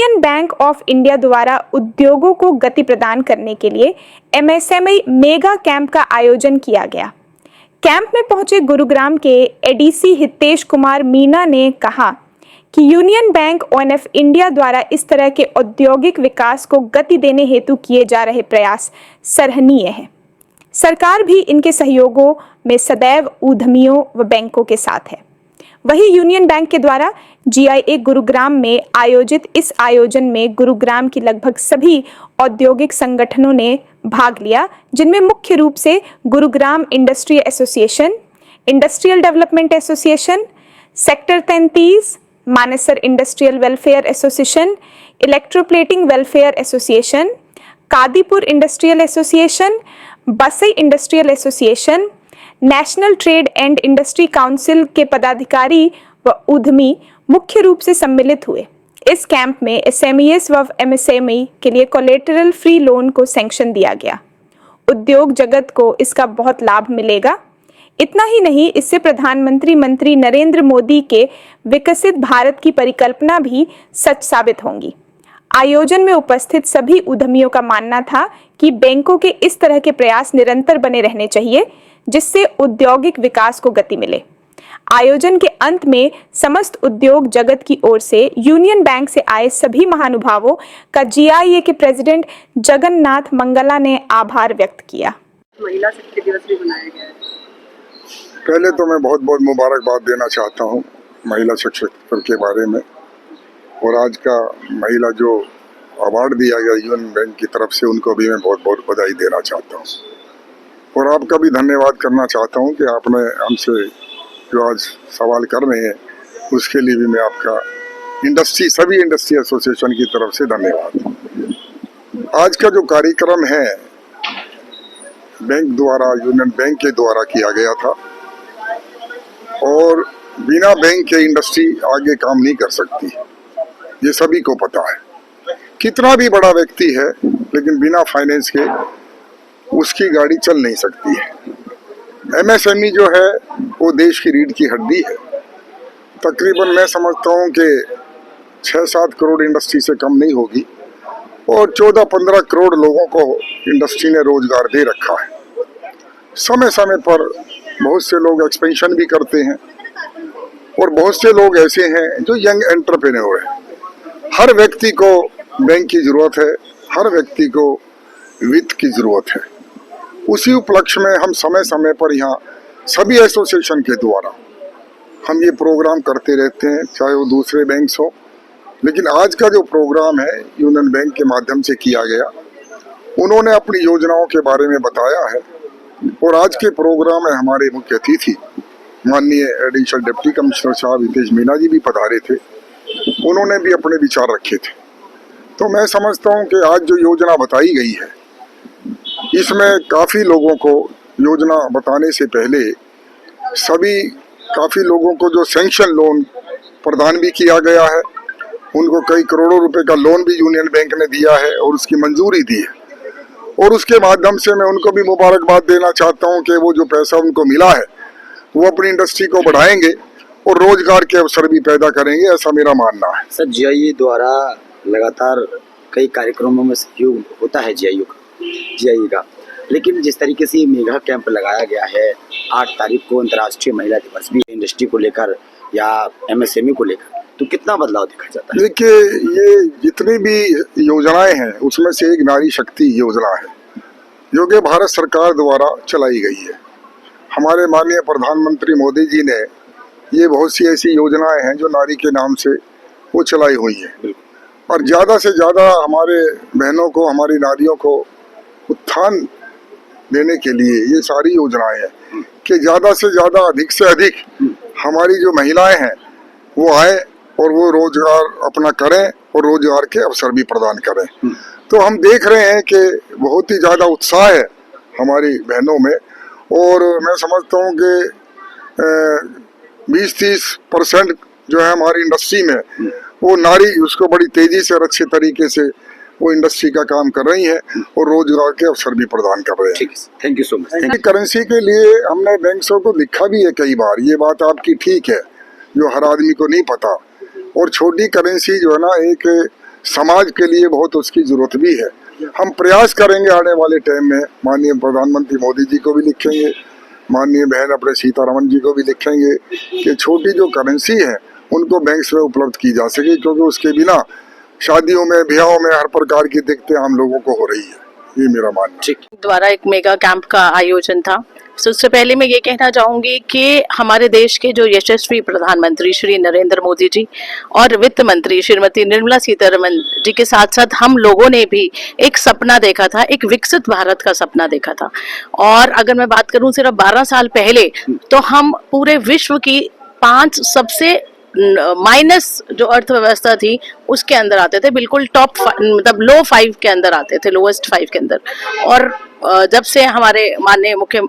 Union bank of India द्वारा उद्योगों को गति प्रदान करने के लिए एमएसएमई मेगा कैंप का आयोजन किया गया। कैंप में पहुंचे गुरुग्राम के एडीसी हितेश कुमार मीना ने कहा कि यूनियन बैंक ऑफ इंडिया द्वारा इस तरह के औद्योगिक विकास को गति देने हेतु किए जा रहे प्रयास सराहनीय है। सरकार भी इनके सहयोगों में सदैव उद्यमियों व बैंकों के साथ है। वहीं यूनियन बैंक के द्वारा GIA गुरुग्राम में आयोजित इस आयोजन में गुरुग्राम की लगभग सभी औद्योगिक संगठनों ने भाग लिया, जिनमें मुख्य रूप से Gurugram industry association, industrial development association, sector 33, Manesar industrial welfare association, electroplating welfare association, Kadipur industrial association, Basai industrial association, national trade and industry council के पदाधिकारी व उद्यमी मुख्य रूप से सम्मिलित हुए। इस कैंप में SMEs व MSME के लिए कोलेटरल फ्री लोन को सैंक्शन दिया गया। उद्योग जगत को इसका बहुत लाभ मिलेगा। इतना ही नहीं, इससे प्रधानमंत्री नरेंद्र मोदी के विकसित भारत की परिकल्पना भी सच साबित होंगी। आयोजन में उपस्थित सभी उद्यमियों का मानना था कि बैंकों के इस तरह के प्रयास निरंतर बने रहने चाहिए, जिससे औद्योगिक विकास को गति मिले। आयोजन के अंत में समस्त उद्योग जगत की ओर से यूनियन बैंक से आए सभी महानुभावों का GIA के प्रेसिडेंट जगन्नाथ मंगला ने आभार व्यक्त किया। महिला शक्ति दिवस भी मनाया गया है। पहले तो मैं बहुत बहुत मुबारकबाद देना चाहता हूँ महिला सशक्तिकरण के बारे में, और आज का महिला जो अवार्ड दिया गया यूनियन बैंक की तरफ से, उनको भी मैं बहुत बहुत बधाई देना चाहता हूँ। और आपका भी धन्यवाद करना चाहता हूँ कि आपने हमसे जो आज सवाल कर रहे हैं, उसके लिए भी मैं आपका सभी इंडस्ट्री एसोसिएशन की तरफ से धन्यवाद। आज का जो कार्यक्रम है बैंक द्वारा, यूनियन बैंक के द्वारा किया गया था, और बिना बैंक के इंडस्ट्री आगे काम नहीं कर सकती, ये सभी को पता है। कितना भी बड़ा व्यक्ति है, लेकिन बिना फाइनेंस के उसकी गाड़ी चल नहीं सकती है। MSME जो है वो देश की रीढ़ की हड्डी है। तकरीबन मैं समझता हूँ कि 6-7 करोड़ इंडस्ट्री से कम नहीं होगी, और 14-15 करोड़ लोगों को इंडस्ट्री ने रोजगार दे रखा है। समय समय पर बहुत से लोग एक्सपेंशन भी करते हैं, और बहुत से लोग ऐसे हैं जो यंग एंटरप्रेन्योर हैं। हर व्यक्ति को बैंक की जरूरत है, हर व्यक्ति को वित्त की जरूरत है। उसी उपलक्ष्य में हम समय समय पर यहाँ सभी एसोसिएशन के द्वारा हम ये प्रोग्राम करते रहते हैं, चाहे वो दूसरे बैंक हो। लेकिन आज का जो प्रोग्राम है यूनियन बैंक के माध्यम से किया गया, उन्होंने अपनी योजनाओं के बारे में बताया है, और आज के प्रोग्राम में हमारे मुख्य अतिथि माननीय एडिशनल डिप्टी कमिश्नर साहब हितेश मीना जी भी पधारे थे। उन्होंने भी अपने विचार रखे थे। तो मैं समझता हूँ कि आज जो योजना बताई गई है, इसमें काफ़ी लोगों को योजना बताने से पहले काफ़ी लोगों को जो सैंक्शन लोन प्रदान भी किया गया है, उनको कई करोड़ों रुपए का लोन भी यूनियन बैंक ने दिया है और उसकी मंजूरी दी है। और उसके माध्यम से मैं उनको भी मुबारकबाद देना चाहता हूं कि वो जो पैसा उनको मिला है वो अपनी इंडस्ट्री को बढ़ाएंगे और रोजगार के अवसर भी पैदा करेंगे, ऐसा मेरा मानना है। सर, GIA द्वारा लगातार कई कार्यक्रमों में सहयोग होता है GIA का, लेकिन जिस तरीके से मेगा कैंप लगाया गया है, 8 तारीख को अंतर्राष्ट्रीय महिला दिवस भी इंडस्ट्री को लेकर या MSME को लेकर, तो कितना बदलाव देखा जाता है? देखिए, ये जितनी भी योजनाएं हैं उसमें से एक नारी शक्ति योजना है, जो कि भारत सरकार द्वारा चलाई गई है। हमारे माननीय प्रधानमंत्री मोदी जी ने ये बहुत सी ऐसी योजनाएं हैं जो नारी के नाम से वो चलाई हुई है, और ज़्यादा से ज़्यादा हमारे बहनों को, हमारी नारियों को उत्थान देने के लिए ये सारी योजनाएं हैं कि ज़्यादा से ज़्यादा, अधिक से अधिक हमारी जो महिलाएं हैं वो आए और वो रोजगार अपना करें और रोजगार के अवसर भी प्रदान करें। तो हम देख रहे हैं कि बहुत ही ज़्यादा उत्साह है हमारी बहनों में, और मैं समझता हूँ कि 20-30% जो है हमारी इंडस्ट्री में वो नारी उसको बड़ी तेजी से और अच्छे तरीके से वो इंडस्ट्री का काम कर रही है और रोजगार के अवसर भी प्रदान कर रहे हैं। Thank you so much. Currency के लिए हमने बैंकों को लिखा भी है कई बार, ये बात आपकी ठीक है, जो हर आदमी को नहीं पता। और छोटी करेंसी जो है ना, एक समाज के लिए बहुत उसकी जरूरत भी है। हम प्रयास करेंगे आने वाले टाइम में, माननीय प्रधानमंत्री मोदी जी को भी लिखेंगे, माननीय बहन अपने सीतारमन जी को भी लिखेंगे कि छोटी जो करेंसी है उनको बैंक में उपलब्ध की जा सके, क्योंकि उसके बिना शादियों में ब्याहों में हर प्रकार की दिक्कतें हम लोगों को हो रही है। ये मेरा मानना है। द्वारा एक मेगा कैंप का आयोजन था। सबसे पहले मैं ये कहना चाहूंगी कि हमारे देश के जो यशस्वी प्रधानमंत्री श्री नरेंद्र मोदी जी और वित्त मंत्री श्रीमती निर्मला सीतारमन जी के साथ साथ हम लोगों ने भी एक सपना देखा था, एक विकसित भारत का सपना देखा था। और अगर मैं बात करूं सिर्फ 12 साल पहले, तो हम पूरे विश्व की 5 सबसे माइनस जो अर्थव्यवस्था थी उसके अंदर आते थे, बिल्कुल टॉप मतलब लो 5 के अंदर आते थे, लोएस्ट 5 के अंदर। और जब से हमारे माननीय मुख्य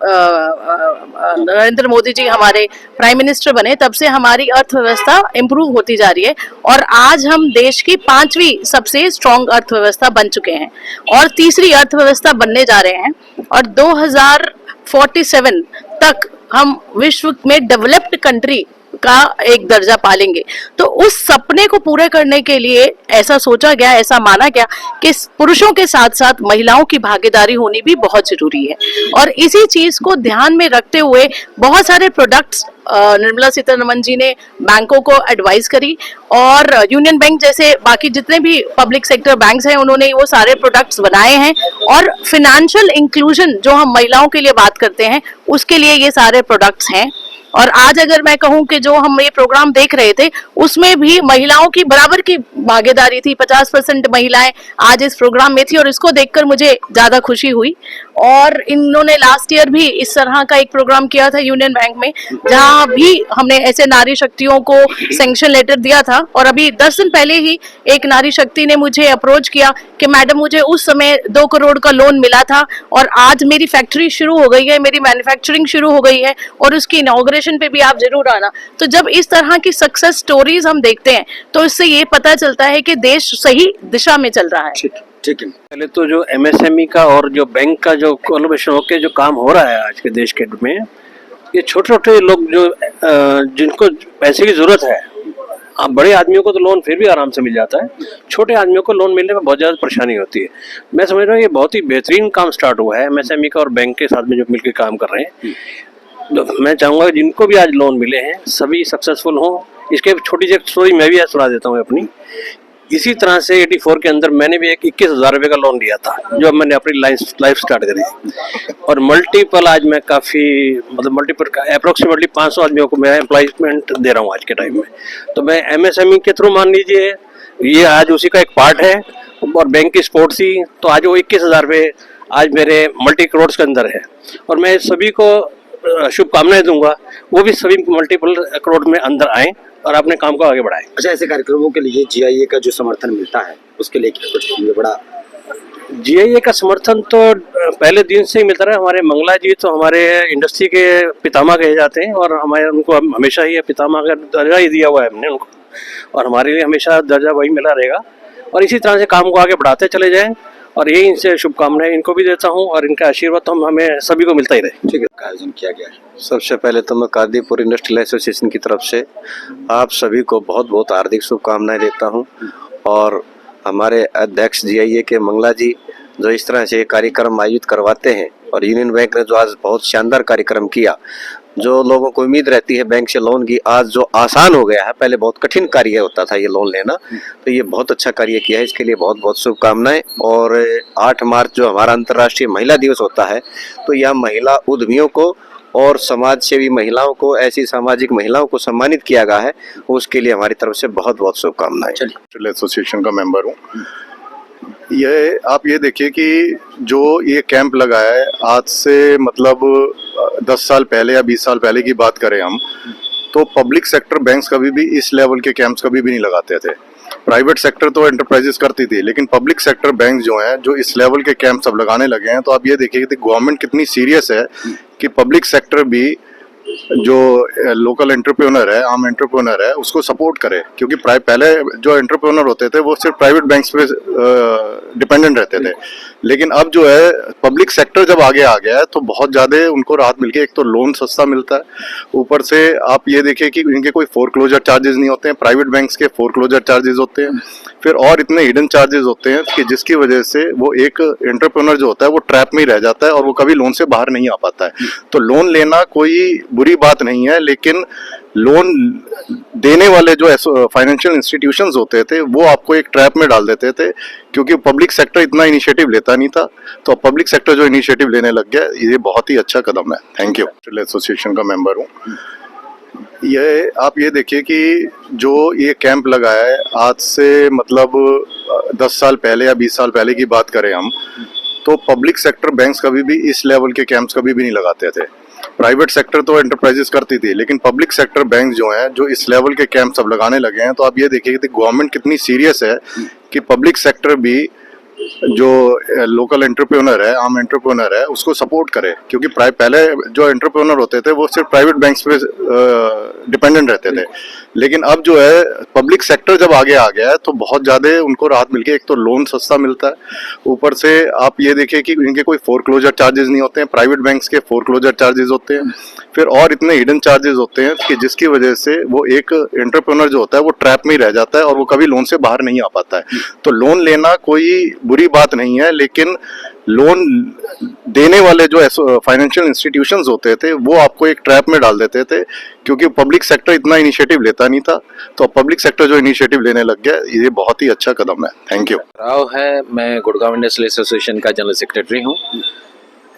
नरेंद्र मोदी जी हमारे प्राइम मिनिस्टर बने, तब से हमारी अर्थव्यवस्था इम्प्रूव होती जा रही है और आज हम देश की 5वीं सबसे स्ट्रॉन्ग अर्थव्यवस्था बन चुके हैं और तीसरी अर्थव्यवस्था बनने जा रहे हैं। और 2047 तक हम विश्व में डेवलप्ड कंट्री का एक दर्जा पालेंगे। तो उस सपने को पूरे करने के लिए ऐसा सोचा गया, ऐसा माना गया कि पुरुषों के साथ साथ महिलाओं की भागीदारी होनी भी बहुत जरूरी है। और इसी चीज को ध्यान में रखते हुए बहुत सारे प्रोडक्ट्स निर्मला सीतारमन जी ने बैंकों को एडवाइस करी और यूनियन बैंक जैसे बाकी जितने भी पब्लिक सेक्टर बैंक्स हैं उन्होंने वो सारे प्रोडक्ट्स बनाए हैं। और फिनेंशियल इंक्लूजन जो हम महिलाओं के लिए बात करते हैं उसके लिए ये सारे प्रोडक्ट्स हैं। और आज अगर मैं कहूं कि जो हम ये प्रोग्राम देख रहे थे उसमें भी महिलाओं की बराबर की भागीदारी थी, 50% महिलाएं आज इस प्रोग्राम में थी और इसको देखकर मुझे ज्यादा खुशी हुई। और इन्होंने लास्ट ईयर भी इस तरह का एक प्रोग्राम किया था यूनियन बैंक में, जहां भी हमने ऐसे नारी शक्तियों को सैंक्शन लेटर दिया था। और अभी 10 दिन पहले ही एक नारी शक्ति ने मुझे अप्रोच किया कि मैडम मुझे उस समय 2 करोड़ का लोन मिला था और आज मेरी फैक्ट्री शुरू हो गई है, मेरी मैन्युफैक्चरिंग शुरू हो गई है और उसकी इनॉग्रेशन पे भी आप जरूर आना। तो जब इस तरह की सक्सेस स्टोरीज हम देखते हैं तो इससे ये पता चलता है कि देश सही दिशा में चल रहा है। ठीक है। पहले तो जो एमएसएमई का और जो बैंक का जो कोलैबोरेशन होकर जो काम हो रहा है आज के देश के में, ये छोटे छोटे लोग जो जिनको पैसे की जरूरत है, अब बड़े आदमियों को तो लोन फिर भी आराम से मिल जाता है, छोटे आदमियों को लोन मिलने में बहुत ज़्यादा परेशानी होती है। मैं समझ रहा हूँ ये बहुत ही बेहतरीन काम स्टार्ट हुआ है एमएसएमई का और बैंक के साथ में जो मिलकर काम कर रहे हैं। तो मैं चाहूँगा जिनको भी आज लोन मिले हैं सभी सक्सेसफुल हों। इसके छोटी सी स्टोरी मैं भी आज सुना देता हूँ अपनी। इसी तरह से 84 के अंदर मैंने भी एक 21,000 रुपये का लोन लिया था जो मैंने अपनी लाइफ स्टार्ट करी और मल्टीपल आज मैं काफ़ी मतलब मल्टीपल अप्रोक्सीमेटली 500 आदमियों को मैं एम्प्लॉयमेंट दे रहा हूँ आज के टाइम में। तो मैं एमएसएमई के थ्रू मान लीजिए ये आज उसी का एक पार्ट है और बैंक की सपोर्ट थी, तो आज वो 21,000 रुपये आज मेरे मल्टी करोड़ के अंदर है और मैं सभी को शुभकामनाएं दूंगा वो भी सभी मल्टीपल करोड़ में अंदर आए और अपने काम को आगे बढ़ाएं। अच्छा, ऐसे कार्यक्रमों के लिए जीआईए का जो समर्थन मिलता है उसके लिए क्या कुछ ये बड़ा? जीआईए का समर्थन तो पहले दिन से ही मिलता रहा। हमारे मंगला जी तो हमारे इंडस्ट्री के पितामह कहे जाते हैं और हमारे उनको हमेशा ही पितामह का दर्जा ही दिया हुआ है हमने उनको और हमारे लिए हमेशा दर्जा वही मिला रहेगा और इसी तरह से काम को आगे बढ़ाते चले जाएं और यही इनसे शुभकामनाएं इनको भी देता हूं और इनका आशीर्वाद तो हमें सभी को मिलता ही रहे। ठीक है, आयोजन किया गया है। सबसे पहले तो मैं कादीपुर इंडस्ट्रियल एसोसिएशन की तरफ से आप सभी को बहुत बहुत हार्दिक शुभकामनाएं देता हूं और हमारे अध्यक्ष जीआईए के मंगला जी जो इस तरह से कार्यक्रम आयोजित करवाते हैं और यूनियन बैंक ने जो आज बहुत शानदार कार्यक्रम किया, जो लोगों को उम्मीद रहती है बैंक से लोन की, आज जो आसान हो गया है, पहले बहुत कठिन कार्य होता था ये लोन लेना, तो ये बहुत अच्छा कार्य किया है, इसके लिए बहुत बहुत शुभकामनाएं। और 8 मार्च जो हमारा अंतर्राष्ट्रीय महिला दिवस होता है, तो यह महिला उद्यमियों को और समाज सेवी महिलाओं को, ऐसी सामाजिक महिलाओं को सम्मानित किया गया है, उसके लिए हमारी तरफ से बहुत बहुत शुभकामनाएं। चलिए, एसोसिएशन का मेंबर हूँ। ये आप ये देखिए कि जो ये कैंप लगा है आज से मतलब 10 साल पहले या 20 साल पहले की बात करें हम, तो पब्लिक सेक्टर बैंक्स कभी भी इस लेवल के कैंप्स कभी भी नहीं लगाते थे। प्राइवेट सेक्टर तो एंटरप्राइजेस करती थी, लेकिन पब्लिक सेक्टर बैंक जो हैं जो इस लेवल के कैंप सब लगाने लगे हैं, तो आप ये देखिए कि गवर्नमेंट कितनी सीरियस है कि पब्लिक सेक्टर भी जो लोकल एंटरप्रेन्योर है, आम एंटरप्रेन्योर है, उसको सपोर्ट करे, क्योंकि पहले जो एंटरप्रेन्योर होते थे वो सिर्फ प्राइवेट बैंक्स पे डिपेंडेंट रहते थे, लेकिन अब जो है पब्लिक सेक्टर जब आगे आ गया है तो बहुत ज़्यादा उनको राहत मिल गई। एक तो लोन सस्ता मिलता है, ऊपर से आप ये देखिए कि इनके कोई फोरक्लोजर चार्जेस नहीं होते हैं, प्राइवेट बैंक्स के फोरक्लोजर चार्जेस होते हैं, फिर और इतने हिडन चार्जेस होते हैं कि जिसकी वजह से वो एक एंटरप्रेन्योर जो होता है वो ट्रैप में ही रह जाता है और वो कभी लोन से बाहर नहीं आ पाता है। तो लोन लेना कोई बुरी बात नहीं है, लेकिन लोन देने वाले जो फाइनेंशियल इंस्टीट्यूशंस होते थे वो आपको एक ट्रैप में डाल देते थे, क्योंकि पब्लिक सेक्टर इतना इनिशिएटिव लेता नहीं था। तो पब्लिक सेक्टर जो इनिशिएटिव लेने लग गया, ये बहुत ही अच्छा कदम है। Thank you. एसोसिएशन का मेंबर हूँ। ये आप ये देखिए कि जो ये कैंप लगाया है आज से मतलब 10 साल पहले या 20 साल पहले की बात करें हम, तो पब्लिक सेक्टर बैंक्स कभी भी इस लेवल के कैंप्स कभी भी नहीं लगाते थे। प्राइवेट सेक्टर तो एंटरप्राइजेस करती थी, लेकिन पब्लिक सेक्टर बैंक जो हैं जो इस लेवल के कैंप सब लगाने लगे हैं, तो आप ये देखिए कि गवर्नमेंट कितनी सीरियस है कि पब्लिक सेक्टर भी जो लोकल एंटरप्रेन्योर है, आम एंटरप्रेन्योर है, उसको सपोर्ट करे, क्योंकि पहले जो एंटरप्रेन्योर होते थे वो सिर्फ प्राइवेट बैंक्स पे डिपेंडेंट रहते थे, लेकिन अब जो है पब्लिक सेक्टर जब आगे आ गया है तो बहुत ज़्यादा उनको राहत मिल गई। एक तो लोन सस्ता मिलता है, ऊपर से आप ये देखिए कि इनके कोई फोरक्लोजर चार्जेस नहीं होते हैं, प्राइवेट बैंक्स के फोरक्लोजर चार्जेस होते हैं, फिर और इतने हिडन चार्जेस होते हैं कि जिसकी वजह से वो एक एंटरप्रेन्योर जो होता है वो ट्रैप में ही रह जाता है और वो कभी लोन से बाहर नहीं आ पाता है। तो लोन लेना कोई बुरी बात नहीं है, लेकिन लोन देने वाले जो फाइनेंशियल इंस्टीट्यूशंस होते थे वो आपको एक ट्रैप में डाल देते थे, क्योंकि पब्लिक सेक्टर इतना इनिशिएटिव लेता नहीं था। तो पब्लिक सेक्टर जो इनिशिएटिव लेने लग गया, ये बहुत ही अच्छा कदम है। Thank you. राव है, मैं गुड़गांव इंडस्ट्रियल एसोसिएशन का जनरल सेक्रेटरी हूँ।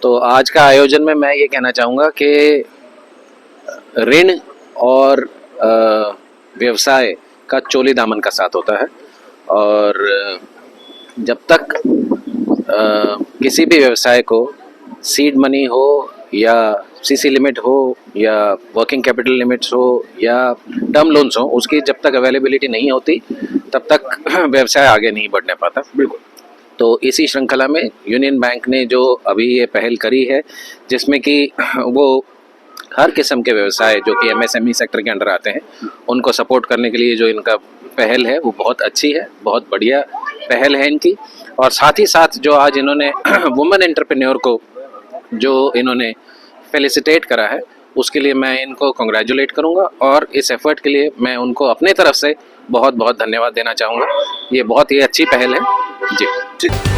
तो आज का आयोजन में मैं ये कहना चाहूँगा कि ऋण और व्यवसाय का चोली दामन का साथ होता है, और जब तक किसी भी व्यवसाय को सीड मनी हो या सीसी लिमिट हो या वर्किंग कैपिटल लिमिट्स हो या टर्म लोन्स हो, उसकी जब तक अवेलेबिलिटी नहीं होती तब तक व्यवसाय आगे नहीं बढ़ने पाता। बिल्कुल। तो इसी श्रृंखला में यूनियन बैंक ने जो अभी ये पहल करी है, जिसमें कि वो हर किस्म के व्यवसाय जो कि एमएसएमई सेक्टर के अंडर आते हैं उनको सपोर्ट करने के लिए जो इनका पहल है वो बहुत अच्छी है, बहुत बढ़िया पहल है इनकी। और साथ ही साथ जो आज इन्होंने वुमेन एंटरप्रेन्योर को जो इन्होंने फेलिसिटेट करा है, उसके लिए मैं इनको कॉन्ग्रेचुलेट करूंगा और इस एफर्ट के लिए मैं उनको अपने तरफ से बहुत बहुत धन्यवाद देना चाहूँगा। ये बहुत ही अच्छी पहल है जी।